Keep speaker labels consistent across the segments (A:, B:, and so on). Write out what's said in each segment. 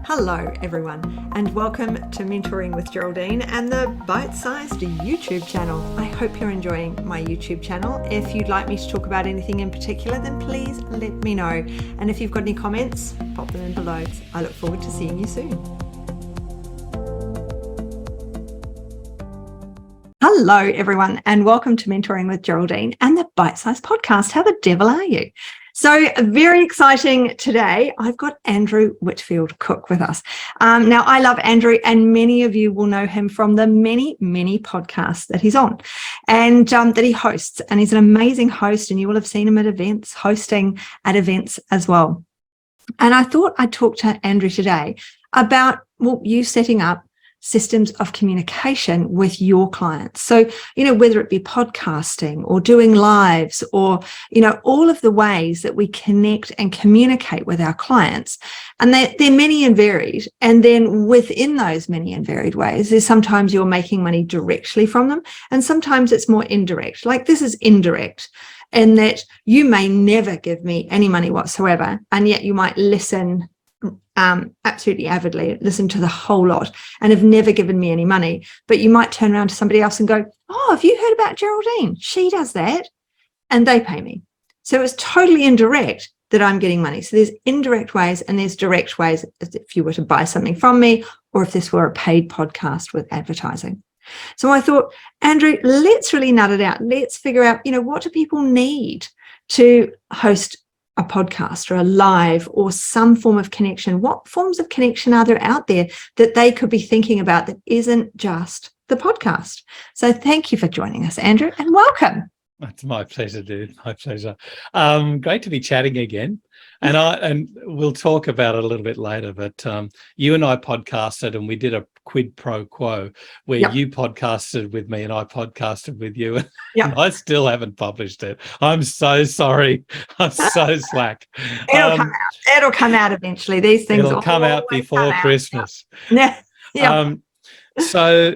A: Hello everyone and welcome to Mentoring with Geraldine and the bite-sized YouTube channel. I hope you're enjoying my YouTube channel. If you'd like me to talk about anything in particular, then please let me know. And if you've got any comments, pop them in below. I look forward to seeing you soon. Hello everyone and welcome to Mentoring with Geraldine and the bite-sized podcast. How the devil are you? So very exciting today. I've got Andrew Whitfield-Cook with us. Now, I love Andrew, and many of you will know him from the many podcasts that he's on and that he hosts. And he's an amazing host, and you will have seen him at events, hosting at events as well. And I thought I'd talk to Andrew today about you setting up systems of communication with your clients. So, whether it be podcasting or doing lives or, all of the ways that we connect and communicate with our clients. And they're many and varied. And then within those many and varied ways, there's sometimes you're making money directly from them. And sometimes it's more indirect. Like this is indirect in that you may never give me any money whatsoever. And yet you might listen absolutely avidly, listen to the whole lot and have never given me any money, but you might turn around to somebody else and go, oh, have you heard about Geraldine? She does that and they pay me. So it's totally indirect that I'm getting money. So there's indirect ways and there's direct ways if you were to buy something from me or if this were a paid podcast with advertising. So I thought, Andrew, let's really nut it out. Let's figure out, what do people need to host a podcast or a live or some form of connection? What forms of connection are there out there that they could be thinking about that isn't just the podcast? So thank you for joining us, Andrew, and welcome.
B: It's my pleasure, dude. My pleasure. Great to be chatting again. And we'll talk about it a little bit later, but you and I podcasted and we did a quid pro quo where you podcasted with me and I podcasted with you. And I still haven't published it. I'm so sorry. I'm so slack.
A: It'll come out. It'll come out eventually. These things
B: will come out before Christmas.
A: Yeah.
B: So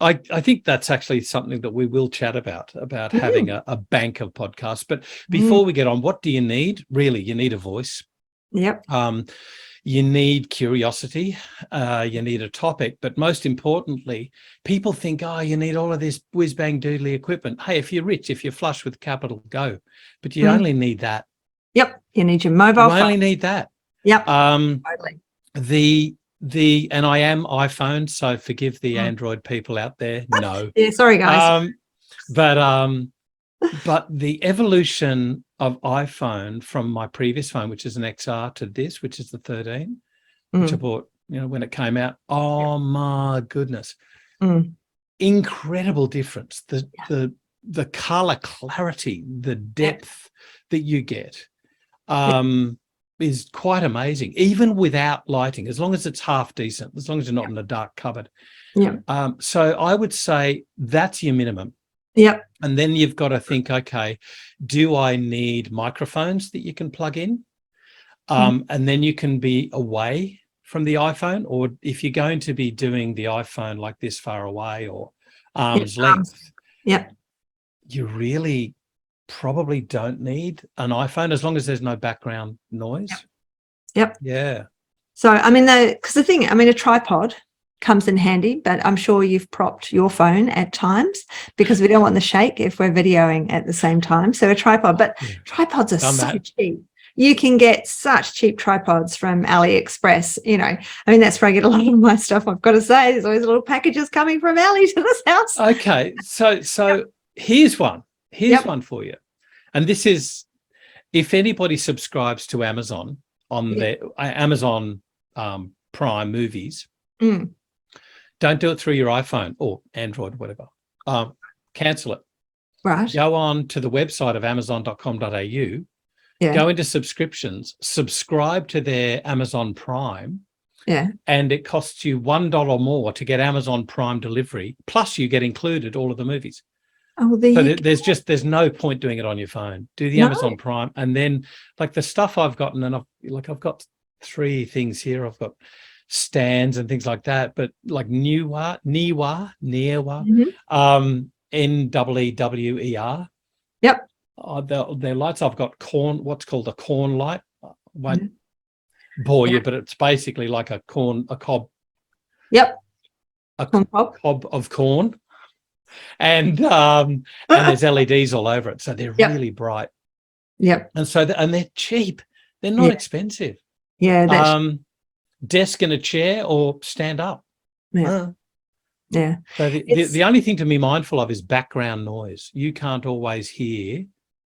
B: I think that's actually something that we will chat about having a bank of podcasts. But before we get on, what do you need? Really, you need a voice.
A: Yep.
B: You need curiosity. You need a topic. But most importantly, people think, you need all of this whiz-bang doodly equipment. Hey, if you're rich, if you're flush with capital, go. But you only need that.
A: Yep. You need your mobile phone.
B: You only need that.
A: Yep. Totally.
B: And I am iPhone, so forgive the Android people out there. No.
A: Yeah, sorry guys.
B: But the evolution of iPhone from my previous phone, which is an XR, to this, which is the 13, which I bought, when it came out. Oh my goodness. Incredible difference. The color clarity, the depth that you get. Is quite amazing, even without lighting, as long as it's half decent, as long as you're not in a dark cupboard. So I would say that's your minimum. And then you've got to think, okay, do I need microphones that you can plug in? And then you can be away from the iPhone, or if you're going to be doing the iPhone like this far away or arm's length, you really probably don't need an iPhone as long as there's no background noise. Yeah.
A: So, a tripod comes in handy, but I'm sure you've propped your phone at times because we don't want the shake if we're videoing at the same time. So a tripod, but tripods are cheap. You can get such cheap tripods from AliExpress, that's where I get a lot of my stuff. I've got to say, there's always little packages coming from Ali to this house.
B: Okay. So here's one. Here's one for you. And this is, if anybody subscribes to Amazon on their Amazon Prime movies, don't do it through your iPhone or Android, whatever. Cancel it.
A: Right.
B: Go on to the website of amazon.com.au, go into subscriptions, subscribe to their Amazon Prime. And it costs you $1 more to get Amazon Prime delivery, plus you get included all of the movies.
A: So
B: there's no point doing it on your phone. Do the Amazon Prime, and then like the stuff I've gotten, and I've got 3 things here. I've got stands and things like that, but like Neewer, NEEWER. Their lights. I've got what's called a corn light. bore you, but it's basically like a cob,
A: Yep.
B: a
A: Corn cob.
B: cob of corn, and there's LEDs all over it, so they're
A: Yep.
B: really bright.
A: Yep.
B: And so and they're cheap. They're not
A: Yeah.
B: expensive.
A: Yeah. That's
B: Desk and a chair or stand up.
A: yeah. Yeah.
B: So the only thing to be mindful of is background noise. You can't always hear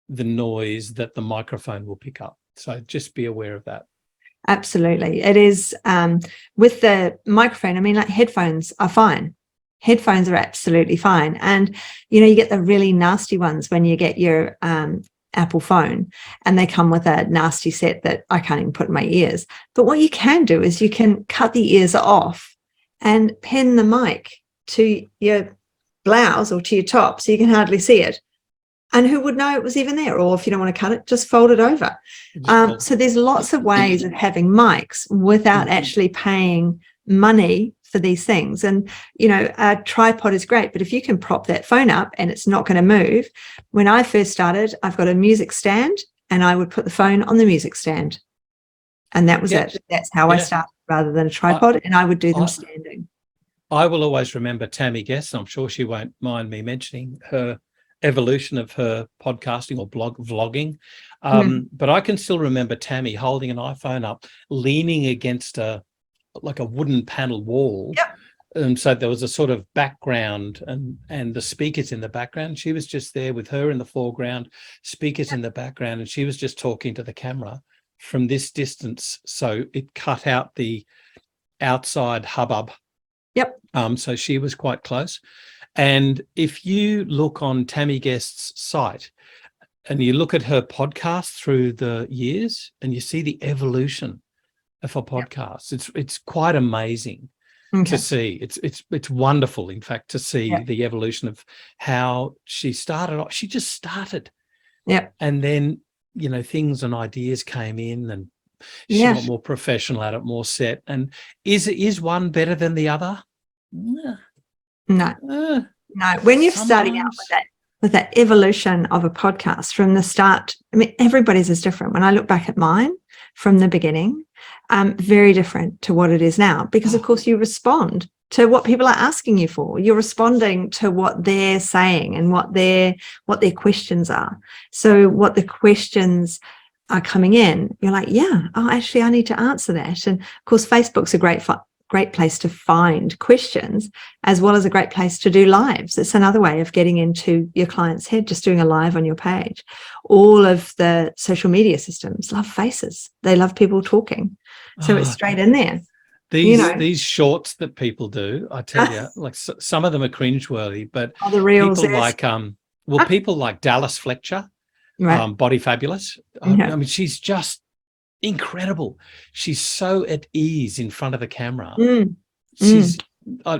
B: the noise that the microphone will pick up. So just be aware of that.
A: Absolutely. It is with the microphone. I mean, like headphones are fine. Headphones are absolutely fine. And, you get the really nasty ones when you get your Apple phone and they come with a nasty set that I can't even put in my ears. But what you can do is you can cut the ears off and pin the mic to your blouse or to your top so you can hardly see it. And who would know it was even there? Or if you don't want to cut it, just fold it over. So there's lots of ways of having mics without actually paying money for these things. And, a tripod is great, but if you can prop that phone up and it's not going to move. When I first started, I've got a music stand and I would put the phone on the music stand. And that was it. That's how I started rather than a tripod. And I would do them standing.
B: I will always remember Tammy Guest. I'm sure she won't mind me mentioning her evolution of her podcasting or vlogging. But I can still remember Tammy holding an iPhone up, leaning against a wooden panel wall.
A: Yep.
B: So there was a sort of background and the speakers in the background. She was just there with her in the foreground, speakers in the background, and she was just talking to the camera from this distance. So it cut out the outside hubbub.
A: Yep.
B: So she was quite close. And if you look on Tammy Guest's site and you look at her podcast through the years and you see the evolution of her podcasts, it's quite amazing to see. It's wonderful, in fact, to see the evolution of how she started. She just started.
A: Yeah.
B: And then, things and ideas came in and she got more professional at it, more set. And is one better than the other?
A: No. When you're starting out with that evolution of a podcast from the start, I mean, everybody's is different. When I look back at mine from the beginning, very different to what it is now, because of course you respond to what people are asking you for. You're responding to what they're saying and what their questions are. So what the questions are coming in, you're like, actually I need to answer that. And of course, Facebook's a great place to find questions, as well as a great place to do lives. It's another way of getting into your client's head, just doing a live on your page. All of the social media systems love faces. They love people talking. So it's straight in there.
B: These shorts that people do, I tell you, like some of them are cringeworthy, but
A: the reels
B: people like people like Dallas Fletcher, Body Fabulous. I mean, she's just incredible. She's so at ease in front of the camera. She's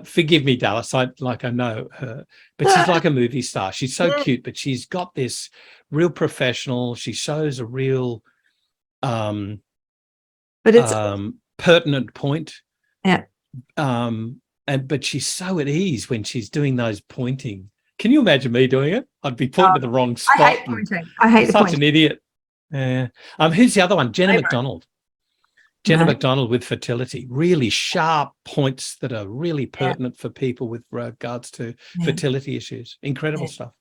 B: forgive me, Dallas, I know her, but she's like a movie star. She's so cute, but she's got this real professional. She shows a real pertinent point. But she's so at ease when she's doing those pointing. Can you imagine me doing it? I'd be pointing to the wrong spot.
A: I hate pointing. I hate the
B: such
A: pointing.
B: an idiot. Yeah. Who's the other one? Jenna McDonald. Jenna McDonald with fertility. Really sharp points that are really pertinent for people with regards to fertility issues. Incredible stuff.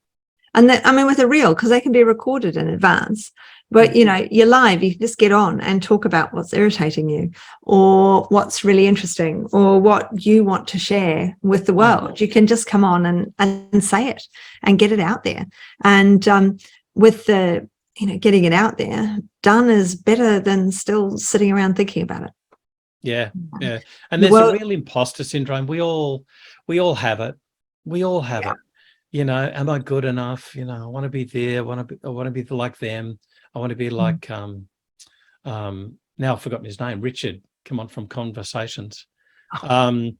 A: And with a reel, because they can be recorded in advance. But, you're live, you can just get on and talk about what's irritating you or what's really interesting or what you want to share with the world. You can just come on and say it and get it out there. And with the, getting it out there, done is better than still sitting around thinking about it.
B: Yeah. And there's a real imposter syndrome. We all have it. We all have it. Am I good enough? I want to be there. I want to be like them. I want to be like now I've forgotten his name, Richard. Come on, from Conversations. And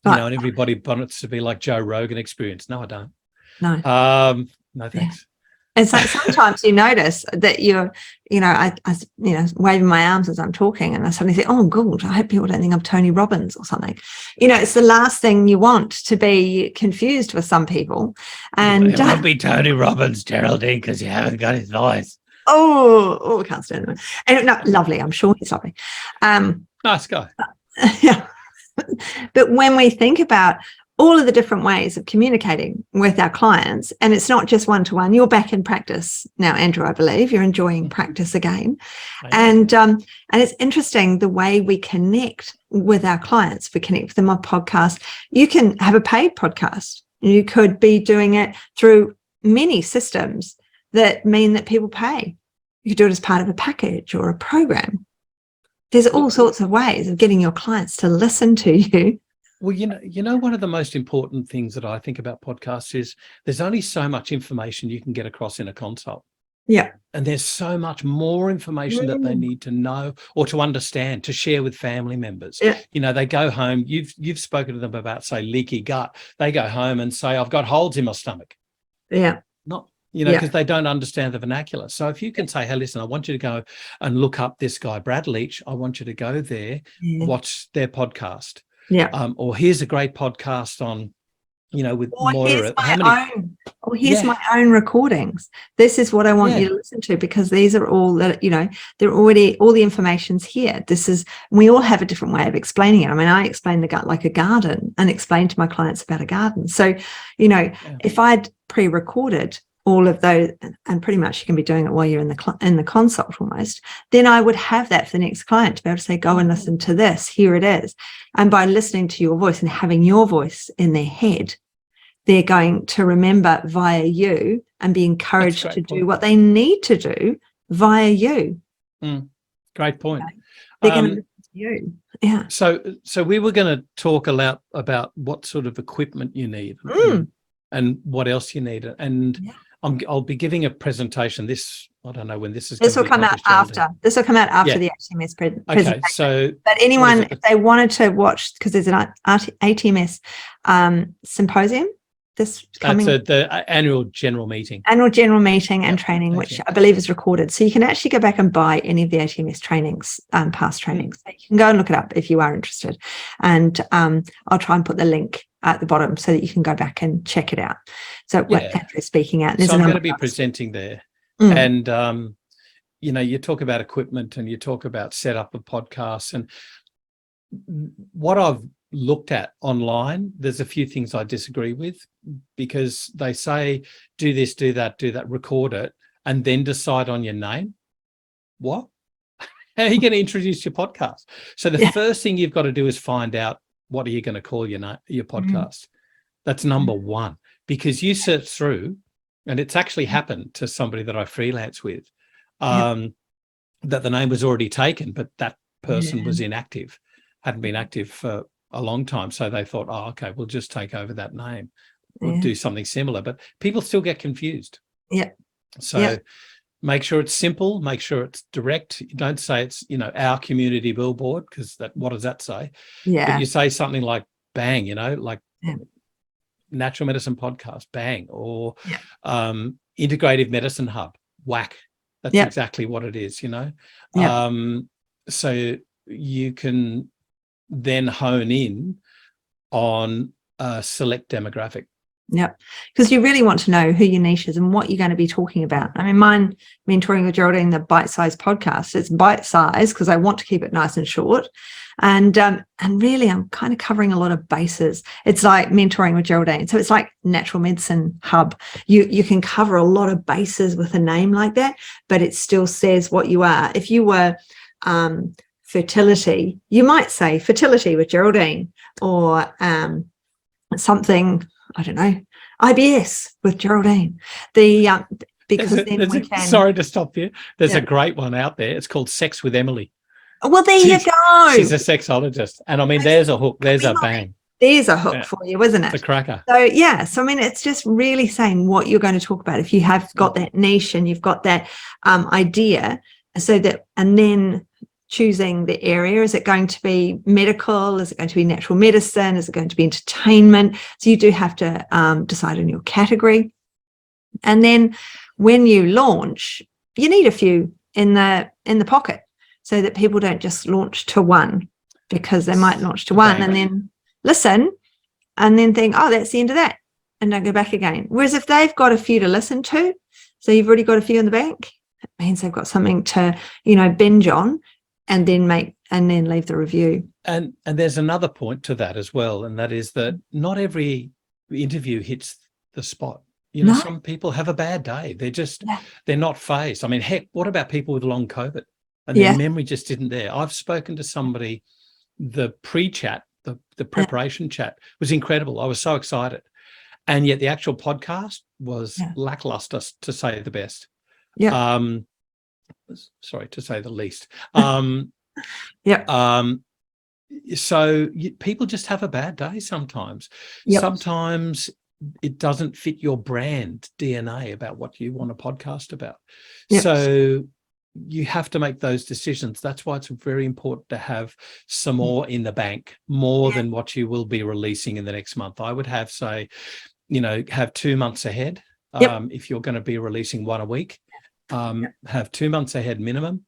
B: everybody wants to be like Joe Rogan Experience. No, I don't.
A: No.
B: No thanks.
A: And so sometimes you notice that you're, I waving my arms as I'm talking, and I suddenly think, oh, God, I hope people don't think I'm Tony Robbins or something. It's the last thing you want to be confused with some people. And
B: it won't be Tony Robbins, Geraldine, because you haven't got his voice.
A: I can't stand him. And no, lovely. I'm sure he's lovely.
B: Nice guy.
A: Yeah. But when we think about all of the different ways of communicating with our clients, and it's not just one-to-one, you're back in practice now, Andrew, I believe you're enjoying practice again. And it's interesting the way we connect with our clients. We connect with them on podcasts. You can have a paid podcast. You could be doing it through many systems that mean that people pay. You could do it as part of a package or a program. There's all sorts of ways of getting your clients to listen to you.
B: Well, one of the most important things that I think about podcasts is there's only so much information you can get across in a consult.
A: Yeah.
B: And there's so much more information that they need to know or to understand, to share with family members.
A: Yeah.
B: They go home, you've spoken to them about, say, leaky gut. They go home and say, I've got holes in my stomach.
A: Yeah.
B: Not, because they don't understand the vernacular. So if you can say, hey, listen, I want you to go and look up this guy, Brad Leach. I want you to go there, watch their podcast.
A: Yeah.
B: Or here's a great podcast on, with Moira.
A: Here's my own recordings. This is what I want you to listen to, because these are all that, they're already, all the information's here. We all have a different way of explaining it. I mean, I explain the gut like a garden and explain to my clients about a garden. So, if I'd pre-recorded all of those, and pretty much you can be doing it while you're in the consult almost, then I would have that for the next client to be able to say, go and listen to this, here it is. And by listening to your voice and having your voice in their head, they're going to remember via you and be encouraged to do what they need to do via you.
B: Great point.
A: Okay? They're going to listen to you. Yeah.
B: So we were going to talk a lot about what sort of equipment you need and what else you need. And I'll be giving a presentation. I don't know when this is.
A: This will come out after. This will come out after the ATMS presentation.
B: Okay,
A: but anyone, if they wanted to watch, because there's an ATMS symposium. That's
B: the annual general meeting.
A: And training, which I believe is recorded. So you can actually go back and buy any of the ATMS trainings, past trainings. So you can go and look it up if you are interested. And I'll try and put the link at the bottom so that you can go back and check it out. So what Andrew's speaking at.
B: So I'm going to be presenting there. And, you talk about equipment and you talk about setup of podcasts. And what I've looked at online, there's a few things I disagree with, because they say, do this, do that, record it, and then decide on your name. What? How are you going to introduce your podcast? So the first thing you've got to do is find out, what are you going to call your podcast? That's number one, because you search through, and it's actually happened to somebody that I freelance with, that the name was already taken, but that person was inactive, hadn't been active for a long time. So they thought, oh, okay, we'll just take over that name. We'll do something similar. But people still get confused.
A: Yeah.
B: So make sure it's simple, make sure it's direct. Don't say it's, our community billboard, because what does that say?
A: Yeah.
B: But you say something like bang, like Natural Medicine Podcast, bang, or Integrative Medicine Hub, whack. That's exactly what it is, So you can then hone in on a select demographic.
A: Yep. Because you really want to know who your niche is and what you're going to be talking about. I mean, mine, Mentoring with Geraldine, the bite-sized podcast, it's bite-sized because I want to keep it nice and short. And really, I'm kind of covering a lot of bases. It's like Mentoring with Geraldine. So it's like Natural Medicine Hub. You can cover a lot of bases with a name like that, but it still says what you are. If you were fertility, you might say Fertility with Geraldine, or something, I don't know, IBS with Geraldine. Because then we can.
B: Sorry to stop you. There's a great one out there. It's called Sex with Emily.
A: Well, there you go.
B: She's a sexologist, and I mean, there's a hook. There's a bang.
A: There's a hook for you, isn't it?
B: It's a cracker.
A: So I mean, it's just really saying what you're going to talk about. If you have got that niche and you've got that idea, and then choosing the area. Is it going to be medical? Is it going to be natural medicine? Is it going to be entertainment? So you do have to decide on your category. And then when you launch, you need a few in the pocket so that people don't just launch to one, because they might launch to one and then listen and then think, oh, that's the end of that, and don't go back again. Whereas if they've got a few to listen to, so you've already got a few in the bank, It means they've got something to, binge on and then leave the review.
B: And there's another point to that as well, and that is that not every interview hits the spot.
A: No.
B: Some people have a bad day. They're not phased. I mean, heck, what about people with long COVID and their memory just isn't there? I've spoken to somebody, the pre-chat, the preparation chat was incredible. I was so excited. And yet the actual podcast was lackluster, to say the best.
A: Yeah.
B: Sorry, to say the least. So people just have a bad day sometimes. Sometimes it doesn't fit your brand DNA about what you want to podcast about. So you have to make those decisions. That's why it's very important to have some more in the bank, more than what you will be releasing in the next month. I would have, say, have 2 months ahead. If you're going to be releasing one a week, have 2 months ahead minimum,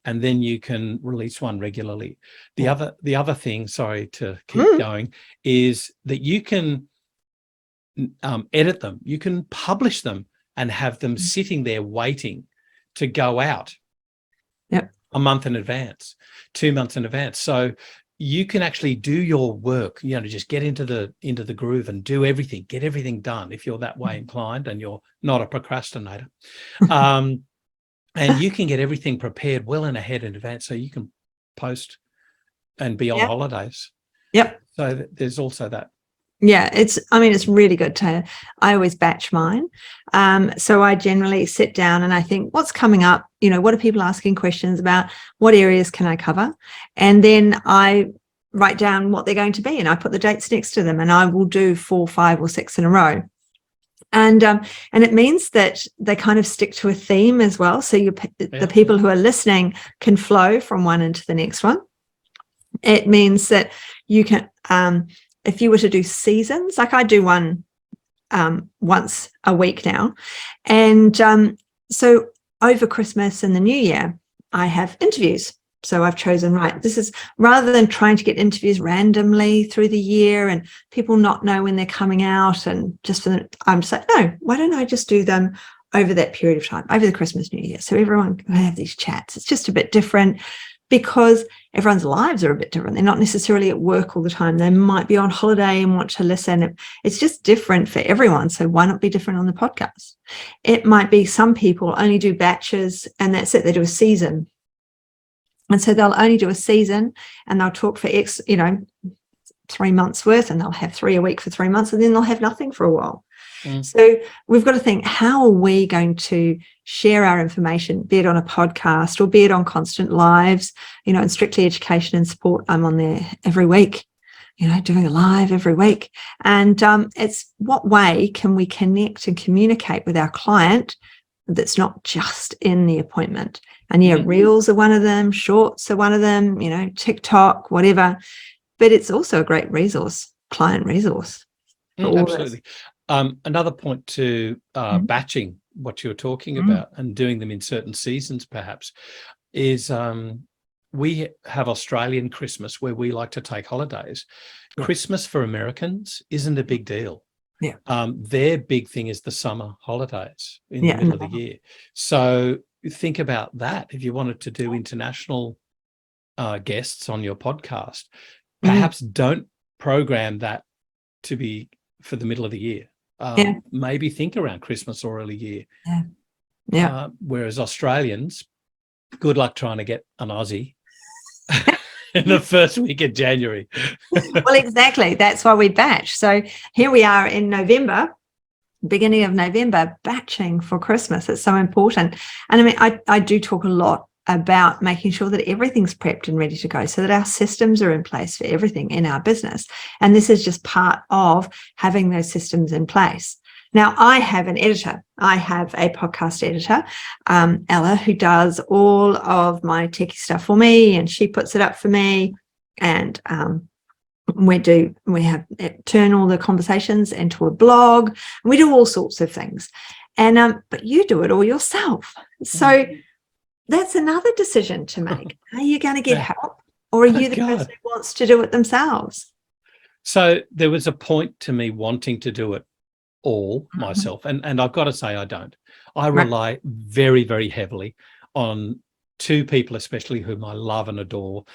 B: and then you can release one regularly. The other thing, sorry to keep going, is that you can edit them. You can publish them and have them sitting there waiting to go out a month in advance, 2 months in advance. So you can actually do your work, just get into the groove and do everything, get everything done if you're that way inclined and you're not a procrastinator. And you can get everything prepared well and ahead in advance, so you can post and be on holidays. So there's also that.
A: It's really good I always batch mine. So I generally sit down and I think, what's coming up? What are people asking questions about? What areas can I cover? And then I write down what they're going to be and I put the dates next to them, and I will do 4, 5 or 6 in a row. And it means that they kind of stick to a theme as well. So the people who are listening can flow from one into the next one. It means that you can, if you were to do seasons, like I do one once a week now. And so over Christmas and the New Year, I have interviews. So I've chosen, this is, rather than trying to get interviews randomly through the year and people not know when they're coming out, and I'm just like, no, why don't I just do them over that period of time, over the Christmas, New Year? So everyone can have these chats. It's just a bit different because everyone's lives are a bit different. They're not necessarily at work all the time. They might be on holiday and want to listen. It's just different for everyone. So why not be different on the podcast? It might be some people only do batches and that's it. They do a season. And so they'll only do a season and they'll talk for 3 months worth, and they'll have 3 a week for 3 months, and then they'll have nothing for a while. So we've got to think, how are we going to share our information, be it on a podcast or be it on Constant Lives, and Strictly Education and Support. I'm on there every week, doing a live every week. And it's what way can we connect and communicate with our client that's not just in the appointment? And reels are one of them, shorts are one of them, TikTok, whatever. But it's also a great resource, client resource.
B: Absolutely. Another point to batching, what you're talking about, and doing them in certain seasons perhaps, is we have Australian Christmas where we like to take holidays. Christmas for Americans isn't a big deal. Their big thing is the summer holidays in the middle of the year. So think about that. If you wanted to do international guests on your podcast, perhaps don't program that to be for the middle of the year. Maybe think around Christmas or early year. Whereas Australians, good luck trying to get an Aussie in the first week of January.
A: Well, exactly. That's why we batch. So here we are in November, beginning of November, batching for Christmas. It's so important. And I do talk a lot about making sure that everything's prepped and ready to go so that our systems are in place for everything in our business. And this is just part of having those systems in place. Now, I have an editor. I have a podcast editor, Ella, who does all of my techie stuff for me, and she puts it up for me. And we turn all the conversations into a blog, and we do all sorts of things. And but you do it all yourself. So that's another decision to make. Are you going to get help, or are you the person who wants to do it themselves?
B: So there was a point to me wanting to do it all myself, and I've got to say I don't. I rely very, very heavily on two people, especially whom I love and adore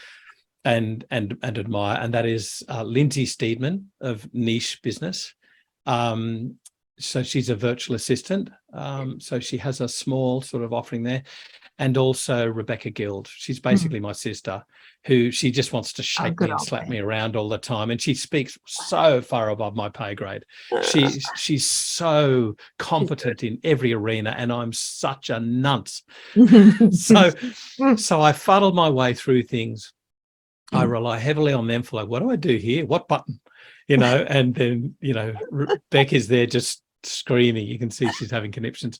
B: and admire, and that is Lindsay Steedman of Niche Business. So she's a virtual assistant. So she has a small sort of offering there. And also Rebecca Guild. She's basically my sister, who she just wants to shake me and slap me around all the time. And she speaks so far above my pay grade. She's so competent in every arena, and I'm such a nunce. So I fuddle my way through things. I rely heavily on them for like, what do I do here? What button? And then, Beck is there just screaming. You can see she's having conniptions.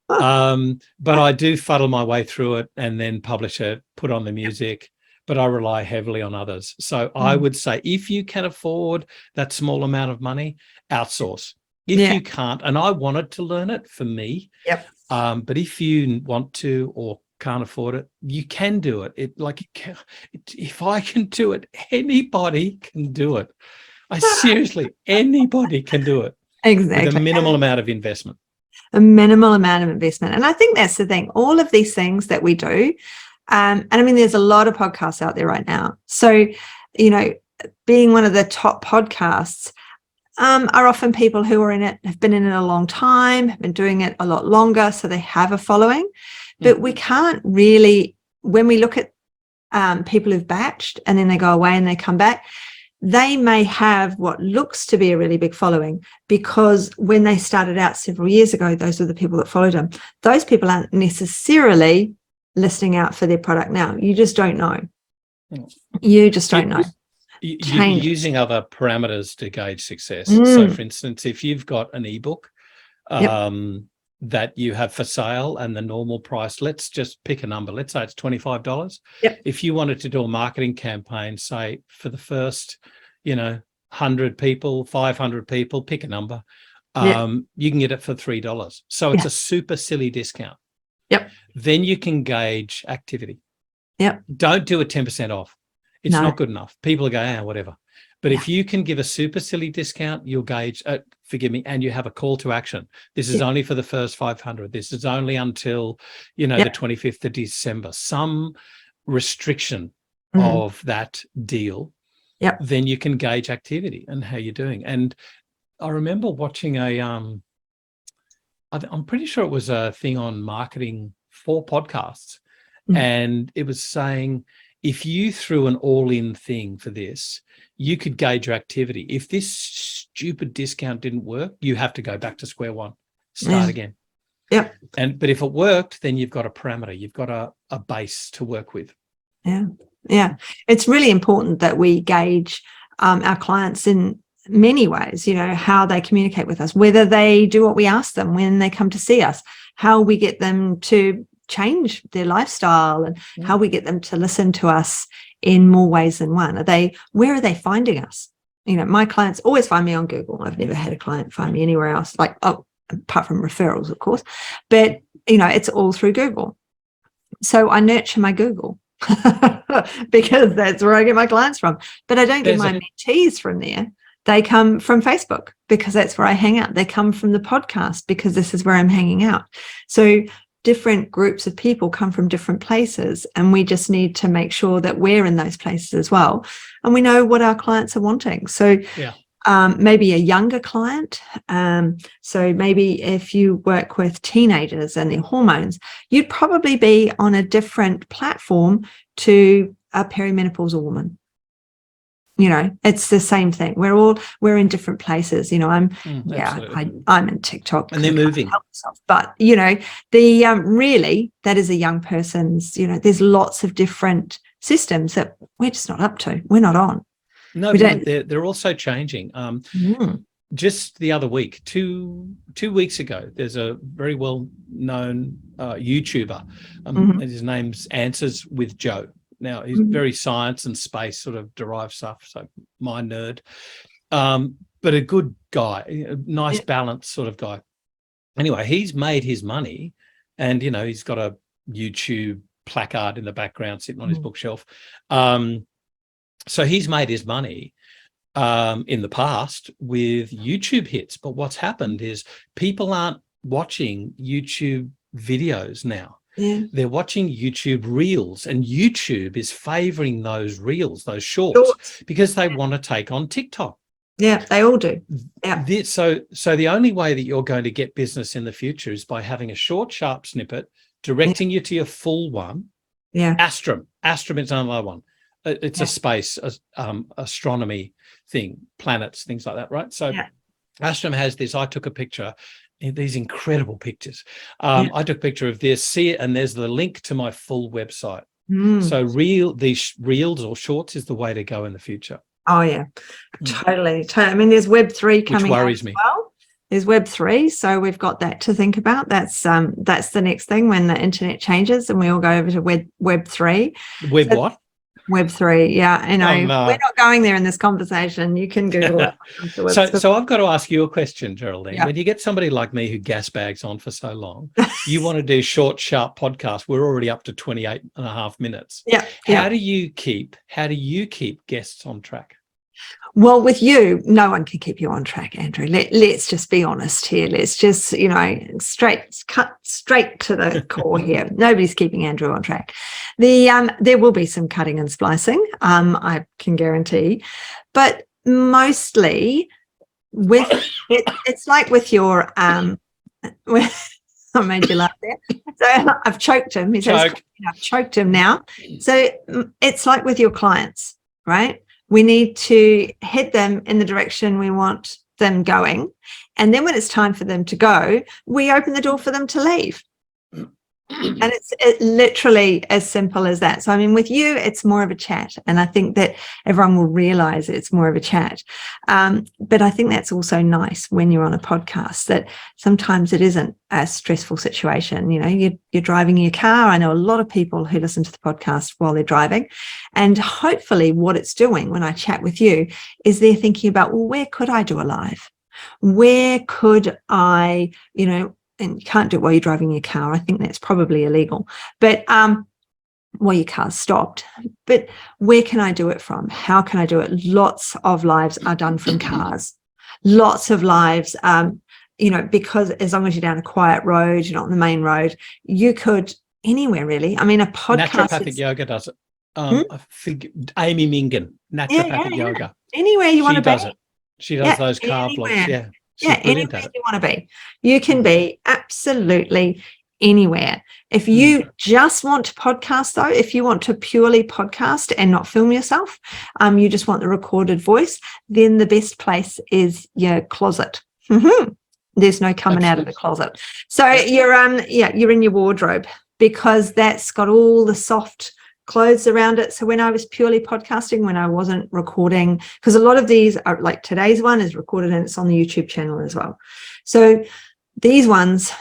B: But I do fuddle my way through it and then publish it, put on the music, but I rely heavily on others. So I would say, if you can afford that small amount of money, outsource. If you can't, and I wanted to learn it for me, but if you want to or can't afford it, you can do it. If I can do it, anybody can do it. Seriously, anybody can do it.
A: Exactly.
B: With a minimal amount of investment.
A: A minimal amount of investment. And I think that's the thing. All of these things that we do, and I mean, there's a lot of podcasts out there right now. So, being one of the top podcasts are often people who are in it, have been in it a long time, have been doing it a lot longer, so they have a following. But we can't really, when we look at people who've batched and then they go away and they come back, they may have what looks to be a really big following, because when they started out several years ago, those were the people that followed them. Those people aren't necessarily listening out for their product now. You just don't know. You just don't know.
B: You're using other parameters to gauge success. So, for instance, if you've got an ebook that you have for sale and the normal price, let's just pick a number. Let's say it's $25. If you wanted to do a marketing campaign, say for the first, 100 people, 500 people, pick a number, you can get it for $3. So it's a super silly discount. Then you can gauge activity. Don't do a 10% off. It's not good enough. People are going, whatever. But if you can give a super silly discount, you'll gauge, forgive me, and you have a call to action. This is only for the first 500. This is only until, the 25th of December. Some restriction of that deal. Then you can gauge activity and how you're doing. And I remember watching I'm pretty sure it was a thing on marketing for podcasts. And it was saying, if you threw an all-in thing for this, you could gauge your activity. If this stupid discount didn't work, you have to go back to square one, start again. But if it worked, then you've got a parameter, you've got a base to work with.
A: It's really important that we gauge our clients in many ways, how they communicate with us, whether they do what we ask them when they come to see us, how we get them to change their lifestyle, and how we get them to listen to us in more ways than one. Where are they finding us? My clients always find me on Google. I've never had a client find me anywhere else, apart from referrals, of course, but it's all through Google. So I nurture my Google because that's where I get my clients from. But I don't get my mentees from there. They come from Facebook because that's where I hang out. They come from the podcast because this is where I'm hanging out. So different groups of people come from different places, and we just need to make sure that we're in those places as well, and we know what our clients are wanting. So maybe a younger client, so maybe if you work with teenagers and their hormones, you'd probably be on a different platform to a perimenopausal woman. It's the same thing. We're in different places. I'm in TikTok
B: and they're moving.
A: But really that is a young person's. There's lots of different systems that we're just not up to. We're not on.
B: No, but they're also changing. Just the other week, two weeks ago, there's a very well-known YouTuber. His name's Answers with Joe. Now, he's very science and space sort of derived stuff, so my nerd. But a good guy, a nice balanced sort of guy. Anyway, he's made his money, and, he's got a YouTube placard in the background sitting on his bookshelf. So he's made his money in the past with YouTube hits. But what's happened is people aren't watching YouTube videos now.
A: Yeah.
B: They're watching YouTube reels, and YouTube is favoring those reels, those shorts,
A: Shorts.
B: because they want to take on TikTok.
A: Yeah, they all do. Yeah.
B: So the only way that you're going to get business in the future is by having a short, sharp snippet, directing you to your full one.
A: Yeah.
B: Astrum is another one. It's a space astronomy thing, planets, things like that, right? So Astrum has this. I took a picture, these incredible pictures. I took a picture of this, see it, and there's the link to my full website. So these reels or shorts is the way to go in the future.
A: Oh yeah, totally. I mean, there's Web3 coming,
B: which worries
A: out
B: me.
A: as well. There's Web3, so we've got that to think about. That's the next thing when the internet changes and we all go over to Web3.
B: What?
A: Web3, yeah. You know,
B: Oh, no.
A: we're not going there in this conversation. You can Google it.
B: So I've got to ask you a question, Geraldine.
A: Yeah.
B: When you get somebody like me who gas bags on for so long, you want to do short, sharp podcasts. We're already up to 28 and a half minutes.
A: Yeah.
B: How do you keep guests on track?
A: Well, with you, no one can keep you on track, Andrew. Let's just be honest here. Let's just, cut straight to the core here. Nobody's keeping Andrew on track. There will be some cutting and splicing, I can guarantee, but mostly it's like with your I made you laugh there. So I've choked him. He says, I've choked him now. So it's like with your clients, right? We need to head them in the direction we want them going. And then when it's time for them to go, we open the door for them to leave. And it's literally as simple as that. So, I mean, with you, it's more of a chat. And I think that everyone will realize it's more of a chat. But I think that's also nice when you're on a podcast, that sometimes it isn't a stressful situation. You know, you're driving your car. I know a lot of people who listen to the podcast while they're driving. And hopefully what it's doing when I chat with you is they're thinking about, well, where could I do a live? Where could I, and you can't do it while you're driving your car. I think that's probably illegal. But while your car's stopped. But where can I do it from? How can I do it? Lots of lives are done from cars. Lots of lives, because as long as you're down a quiet road, you're not on the main road, you could anywhere really. I mean, a podcast.
B: Naturopathic yoga does it. I think Amy Mingan, naturopathic yoga.
A: Anywhere you want to be.
B: She does it. She does those carb blocks. Yeah.
A: Anywhere you want to be. You can be absolutely anywhere. If you just want to podcast, though, if you want to purely podcast and not film yourself, you just want the recorded voice, then the best place is your closet. There's no coming out of the closet. So you're in your wardrobe, because that's got all the soft clothes around it. So when I was purely podcasting, when I wasn't recording, because a lot of these are like today's one is recorded and it's on the YouTube channel as well. So these ones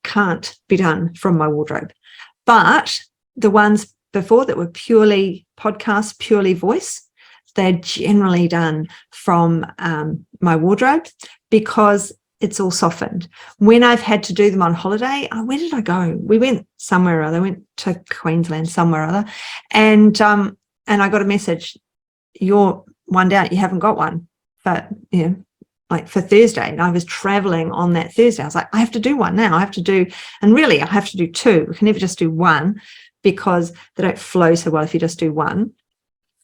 A: can't be done from my wardrobe, but the ones before that were purely podcast, purely voice, they're generally done from my wardrobe, because it's all softened. When I've had to do them on holiday, where did I go? We went somewhere or other, went to Queensland somewhere or other. And I got a message, you're one down, you haven't got one. But, like for Thursday, and I was traveling on that Thursday. I was like, I have to do one now. I have to do two. We can never just do one, because they don't flow so well if you just do one.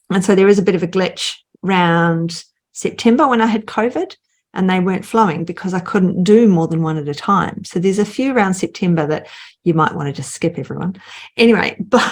A: And so there is a bit of a glitch around September when I had COVID, and they weren't flowing because I couldn't do more than one at a time. So there's a few around September that you might want to just skip, everyone. Anyway, but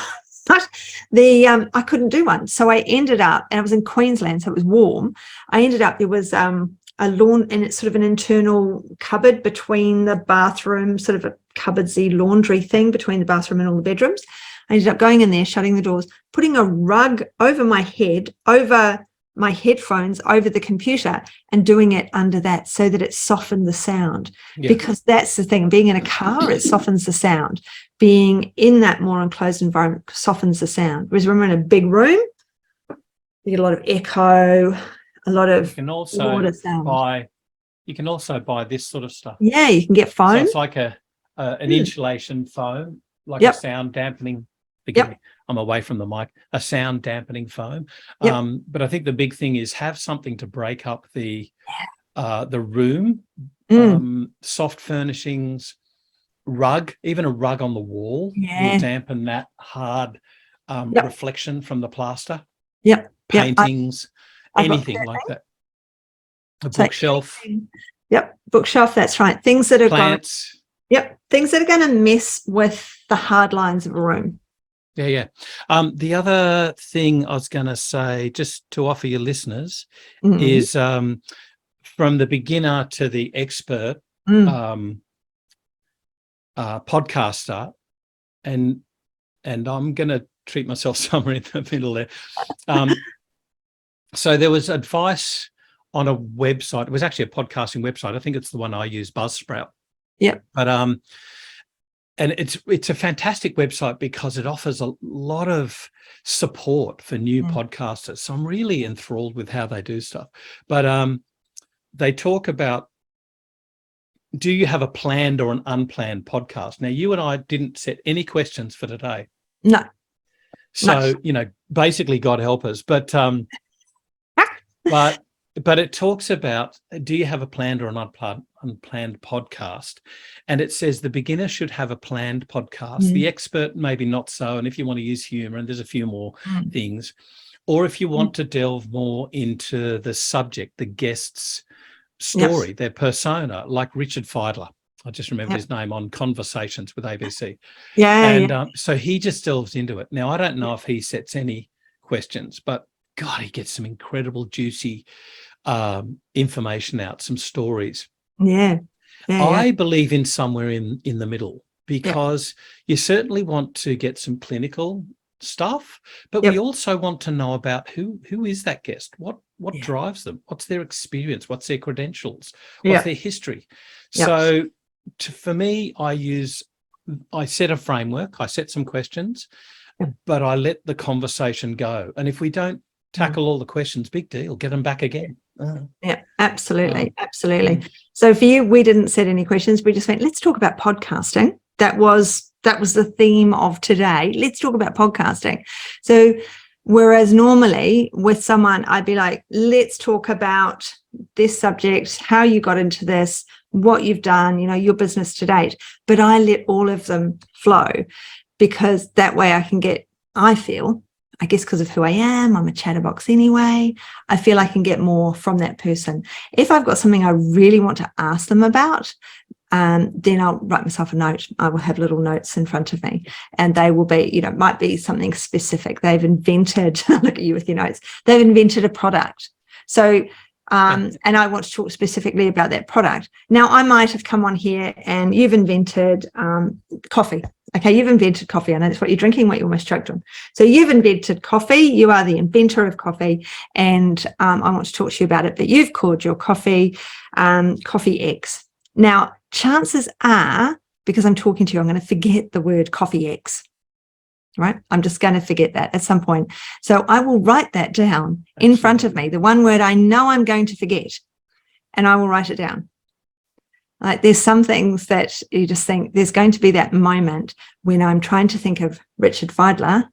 A: I couldn't do one. So I ended up, and I was in Queensland, so it was warm. I ended up, there was a lawn, and it's sort of an internal cupboard between the bathroom, sort of a cupboardsy laundry thing between the bathroom and all the bedrooms. I ended up going in there, shutting the doors, putting a rug over my head, over my headphones, over the computer, and doing it under that, so that it softened the sound. Because that's the thing, being in a car, it softens the sound. Being in that more enclosed environment softens the sound. Whereas when we're in a big room, you get a lot of echo, a lot of water sound.
B: You can also buy this sort of stuff.
A: Yeah, you can get foam.
B: So it's like an insulation foam, like a sound dampening. Forgive me, I'm away from the mic. A sound dampening foam. But I think the big thing is have something to break up the room, soft furnishings, rug, even a rug on the wall will dampen that hard reflection from the plaster. Paintings, anything like that. A bookshelf.
A: Bookshelf, that's right. Things that are
B: plants.
A: Things that are going to mess with the hard lines of a room.
B: The other thing I was going to say, just to offer your listeners, is from the beginner to the expert podcaster, and I'm going to treat myself somewhere in the middle there. So there was advice on a website. It was actually a podcasting website. I think it's the one I use, Buzzsprout. But and it's a fantastic website because it offers a lot of support for new podcasters. So I'm really enthralled with how they do stuff. But they talk about, do you have a planned or an unplanned podcast? Now, you and I didn't set any questions for today.
A: No.
B: So, basically, God help us. But but it talks about, do you have a planned or an unplanned podcast? And it says the beginner should have a planned podcast. The expert, maybe not so. And if you want to use humor, and there's a few more things, or if you want to delve more into the subject, the guest's story, their persona, like Richard Feidler. I just remember his name on Conversations with ABC. So he just delves into it. Now, I don't know if he sets any questions, but God, he gets some incredible, juicy information out, some stories. I believe in somewhere in the middle, because you certainly want to get some clinical stuff, but we also want to know about who is that guest, what drives them, what's their experience, what's their credentials, what's their history. So for me, I set a framework, I set some questions, but I let the conversation go. And if we don't tackle all the questions, big deal, get them back again.
A: Absolutely. So for you, we didn't set any questions. We just went, let's talk about podcasting. That was the theme of today. Let's talk about podcasting. So whereas normally with someone, I'd be like, let's talk about this subject, how you got into this, what you've done, your business to date. But I let all of them flow, because that way I feel, I guess because of who I am, I'm a chatterbox anyway, I feel I can get more from that person. If I've got something I really want to ask them about, then I'll write myself a note. I will have little notes in front of me, and they will be, might be something specific. They've invented, look at you with your notes, they've invented a product. So, and I want to talk specifically about that product. Now, I might have come on here and you've invented coffee. Okay, you've invented coffee. I know that's what you're drinking, what you're almost choked on. So you've invented coffee. You are the inventor of coffee, and I want to talk to you about it. But you've called your coffee Coffee X. Now, chances are, because I'm talking to you, I'm going to forget the word Coffee X. Right? I'm just going to forget that at some point. So I will write that down in front of me, the one word I know I'm going to forget, and I will write it down. Like, there's some things that you just think there's going to be that moment when I'm trying to think of Richard Feidler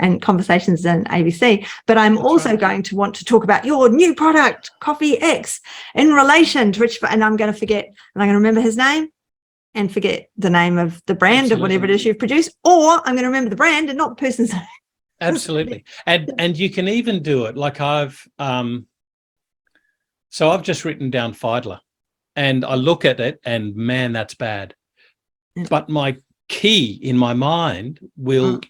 A: and Conversations in ABC, but I'm also going to want to talk about your new product, Coffee X, in relation to Richard, and I'm going to forget, and I'm going to remember his name and forget the name of the brand of whatever it is you've produced, or I'm going to remember the brand and not the person's name.
B: Absolutely. And you can even do it like I've just written down Feidler. And I look at it and, man, that's bad. But my key in my mind will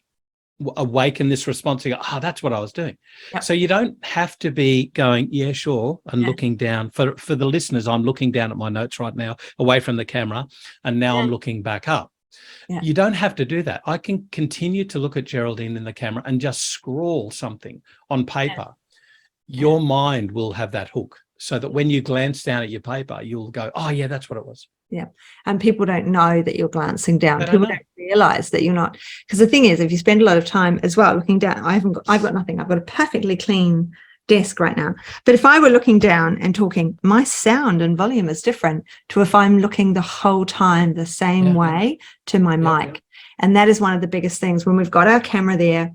B: awaken this response and go, that's what I was doing. So you don't have to be going, yeah, sure, and looking down. For the listeners, I'm looking down at my notes right now, away from the camera, and now I'm looking back up. You don't have to do that. I can continue to look at Geraldine in the camera and just scrawl something on paper. Your mind will have that hook, so that when you glance down at your paper, you'll go, oh, yeah, that's what it was.
A: Yeah. And people don't know that you're glancing down. People don't realize that you're not. Because the thing is, if you spend a lot of time as well looking down, I've got nothing. I've got a perfectly clean desk right now. But if I were looking down and talking, my sound and volume is different to if I'm looking the whole time the same way to my mic. And that is one of the biggest things when we've got our camera there.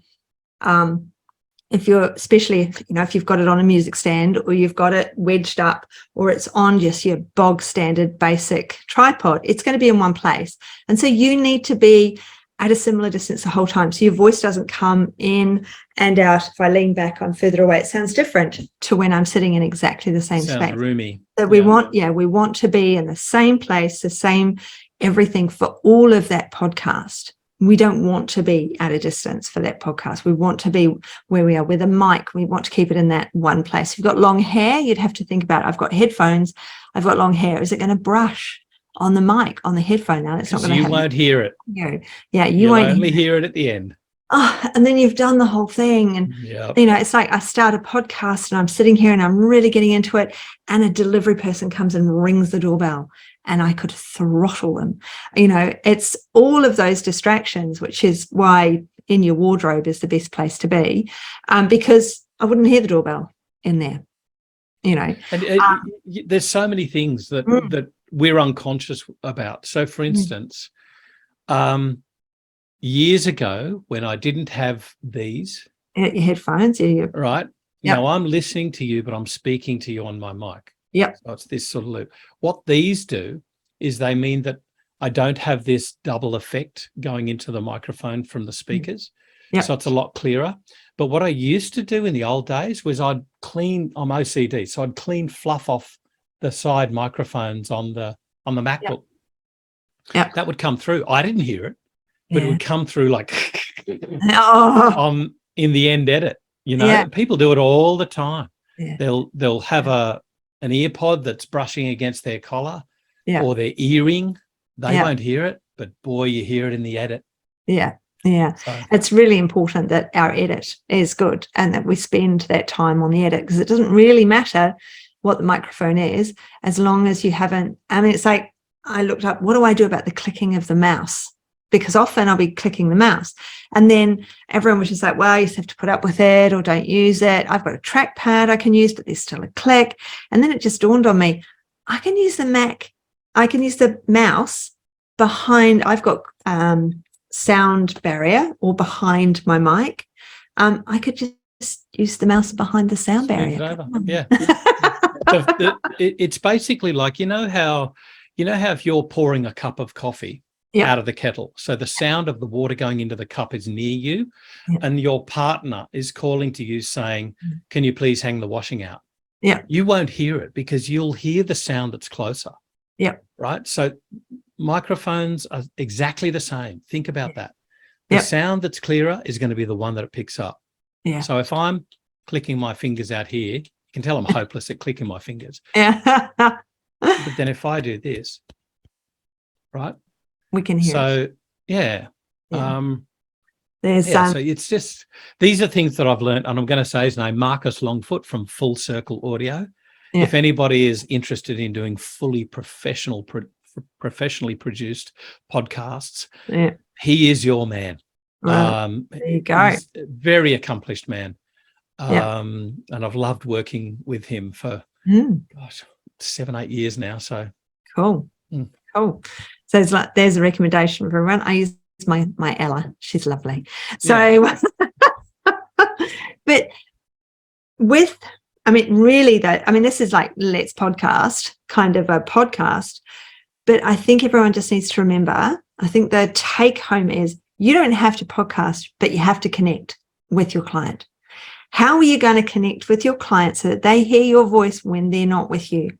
A: if you're, especially if, if you've got it on a music stand or you've got it wedged up or it's on just your bog standard basic tripod, it's going to be in one place. And so you need to be at a similar distance the whole time. So your voice doesn't come in and out. If I lean back, I'm further away. It sounds different to when I'm sitting in exactly the same
B: Sounds
A: space.
B: roomy.
A: So we want to be in the same place, the same everything for all of that podcast. We don't want to be at a distance for that podcast. We want to be where we are with a mic. We want to keep it in that one place. If you've got long hair, you'd have to think about, I've got headphones, I've got long hair. Is it going to brush on the mic, on the headphone? Now it's not going to happen.
B: You won't hear it.
A: You won't
B: only hear it at the end.
A: Oh, and then you've done the whole thing. And, it's like I start a podcast and I'm sitting here and I'm really getting into it. And a delivery person comes and rings the doorbell and I could throttle them. It's all of those distractions, which is why in your wardrobe is the best place to be, because I wouldn't hear the doorbell in there,
B: And there's so many things that we're unconscious about. So, for instance, years ago, when I didn't have these
A: your headphones,
B: right now, I'm listening to you, but I'm speaking to you on my mic. So it's this sort of loop. What these do is they mean that I don't have this double effect going into the microphone from the speakers. So it's a lot clearer. But what I used to do in the old days was I'd clean. I'm OCD, so I'd clean fluff off the side microphones on the MacBook. That would come through. I didn't hear it, but it would come through like in the end edit. People do it all the time. They'll have an ear pod that's brushing against their collar or their earring. They won't hear it, but boy, you hear it in the edit.
A: So. It's really important that our edit is good and that we spend that time on the edit, because it doesn't really matter what the microphone is as long as you haven't. It's like I looked up, what do I do about the clicking of the mouse? Because often I'll be clicking the mouse and then everyone was just like, well, you just have to put up with it or don't use it. I've got a trackpad I can use, but there's still a click. And then it just dawned on me, I can use the Mac. I can use the mouse behind. I've got sound barrier or behind my mic. I could just use the mouse behind the sound barrier.
B: It's basically like, how if you're pouring a cup of coffee out of the kettle, so the sound of the water going into the cup is near you and your partner is calling to you saying, can you please hang the washing out? You won't hear it because you'll hear the sound that's closer. Right. So microphones are exactly the same. Think about that. The sound that's clearer is going to be the one that it picks up. So if I'm clicking my fingers out here, you can tell I'm hopeless at clicking my fingers. But then if I do this, right,
A: we can hear.
B: So so it's just, these are things that I've learned, and I'm going to say his name, Marcus Longfoot from Full Circle Audio. If anybody is interested in doing fully professionally produced podcasts, he is your man.
A: There you go.
B: He's a very accomplished man. And I've loved working with him for 7-8 years now. So
A: cool. So it's like, there's a recommendation for everyone. I use my Ella. She's lovely. So but with really though, this is like Let's Podcast, kind of a podcast, but I think everyone just needs to remember, I think the take home is you don't have to podcast, but you have to connect with your client. How are you going to connect with your client so that they hear your voice when they're not with you?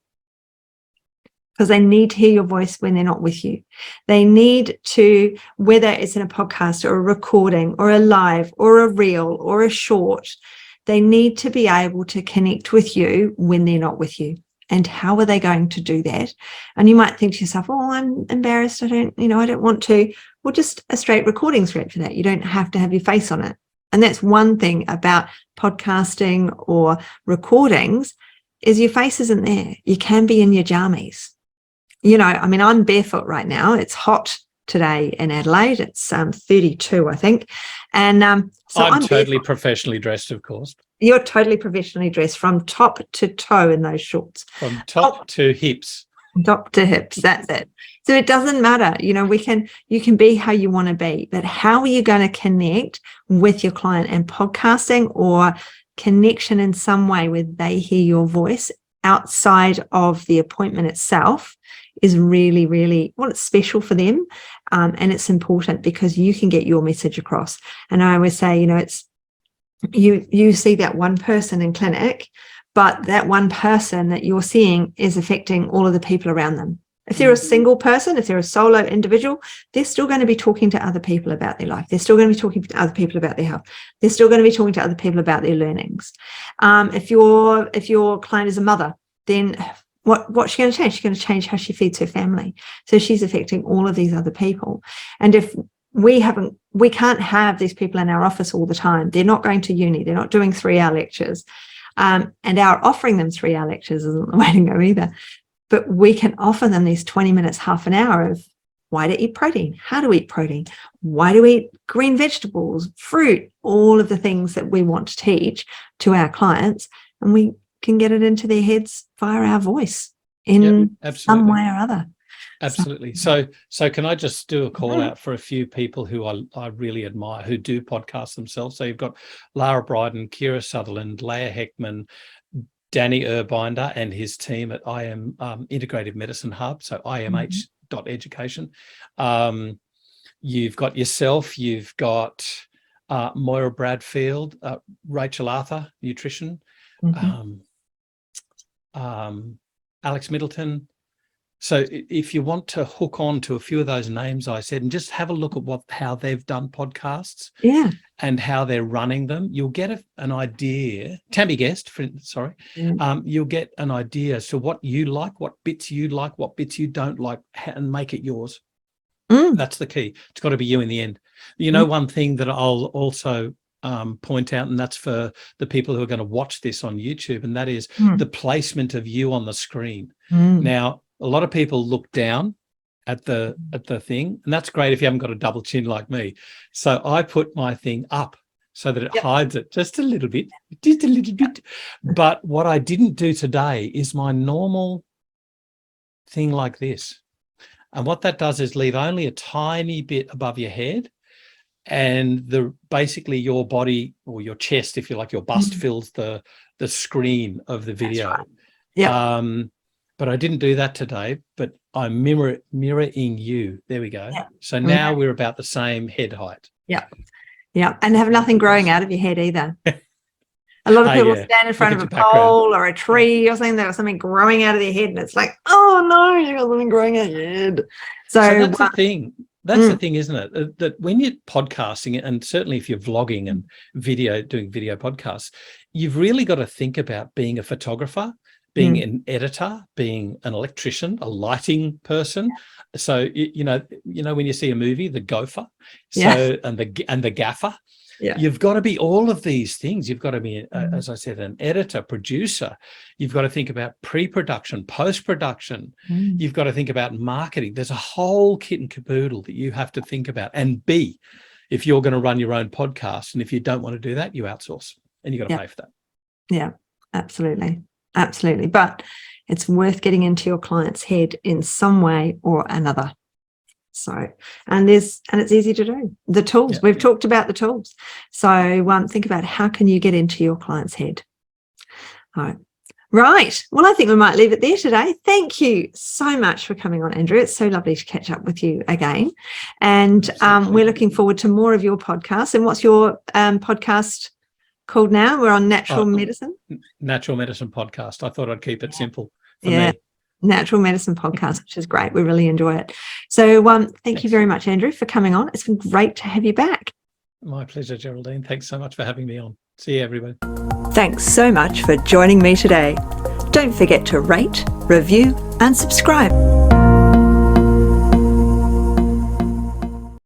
A: Because they need to hear your voice when they're not with you. They need to, whether it's in a podcast or a recording or a live or a reel or a short, they need to be able to connect with you when they're not with you. And how are they going to do that? And you might think to yourself, oh, I'm embarrassed. I don't want to. Well, just a straight recording's great for that. You don't have to have your face on it. And that's one thing about podcasting or recordings is your face isn't there. You can be in your jammies. I'm barefoot right now. It's hot today in Adelaide. It's 32, I think. And so I'm
B: totally professionally dressed, of course.
A: You're totally professionally dressed from top to toe in those shorts.
B: From top to hips.
A: Dr. Hips, that's it. So it doesn't matter, you can be how you want to be, but how are you going to connect with your client? And podcasting or connection in some way where they hear your voice outside of the appointment itself is really, really, well, it's special for them. And it's important because you can get your message across. And I always say, it's you see that one person in clinic, but that one person that you're seeing is affecting all of the people around them. If they're a single person, if they're a solo individual, they're still going to be talking to other people about their life. They're still going to be talking to other people about their health. They're still going to be talking to other people about their learnings. If your client is a mother, then what's she going to change? She's going to change how she feeds her family. So she's affecting all of these other people. And if we can't have these people in our office all the time. They're not going to uni. They're not doing 3-hour lectures. And our offering them 3-hour lectures isn't the way to go either. But we can offer them these 20 minutes, half an hour of why to eat protein, how to eat protein, why to eat green vegetables, fruit, all of the things that we want to teach to our clients. And we can get it into their heads via our voice in some way or other.
B: Absolutely. So can I just do a call out for a few people who I really admire, who do podcasts themselves? So you've got Lara Bryden, Kira Sutherland, Leah Heckman, Danny Urbinder and his team at IM Integrative Medicine Hub, so imh.education. You've got yourself, you've got Moira Bradfield, Rachel Arthur, nutrition, Alex Middleton. So if you want to hook on to a few of those names I said and just have a look at how they've done podcasts and how they're running them, you'll get an idea. Tammy Guest, you'll get an idea as to what you like, what bits you like, what bits you don't like, and make it yours. That's the key. It's got to be you in the end. One thing that I'll also point out, and that's for the people who are going to watch this on YouTube, and that is the placement of you on the screen. Now, a lot of people look down at the thing, and that's great if you haven't got a double chin like me. So I put my thing up so that it hides it just a little bit. But what I didn't do today is my normal thing like this. And what that does is leave only a tiny bit above your head, and basically your body or your chest, if you like, your bust fills the screen of the video. But I didn't do that today, but I'm mirroring you. There we go. So now we're about the same head height.
A: And have nothing growing out of your head either. A lot of people stand in front of a pole or a tree or something, there's something growing out of their head, and it's like, oh no, you got something growing out of your head. So
B: that's the thing. That's the thing, isn't it? That when you're podcasting, and certainly if you're vlogging and doing video podcasts, you've really got to think about being a photographer, being an editor, being an electrician, a lighting person. So when you see a movie, the gopher, and the gaffer. You've got to be all of these things. You've got to be, as I said, an editor, producer. You've got to think about pre-production, post-production. You've got to think about marketing. There's a whole kit and caboodle that you have to think about and be if you're going to run your own podcast. And if you don't want to do that, you outsource, and you've got to pay for that. Yeah,
A: absolutely. Absolutely. But it's worth getting into your client's head in some way or another. So, and it's easy to do. The tools, we've talked about the tools. So think about how can you get into your client's head. All right. Right. Well, I think we might leave it there today. Thank you so much for coming on, Andrew. It's so lovely to catch up with you again. And we're looking forward to more of your podcasts. And what's your podcast called now? We're on Natural Medicine.
B: Natural Medicine Podcast. I thought I'd keep it simple for me.
A: Natural Medicine Podcast, which is great. We really enjoy it. So thank you very much, Andrew, for coming on. It's been great to have you back.
B: My pleasure, Geraldine. Thanks so much for having me on. See you, everybody.
A: Thanks so much for joining me today. Don't forget to rate, review, and subscribe.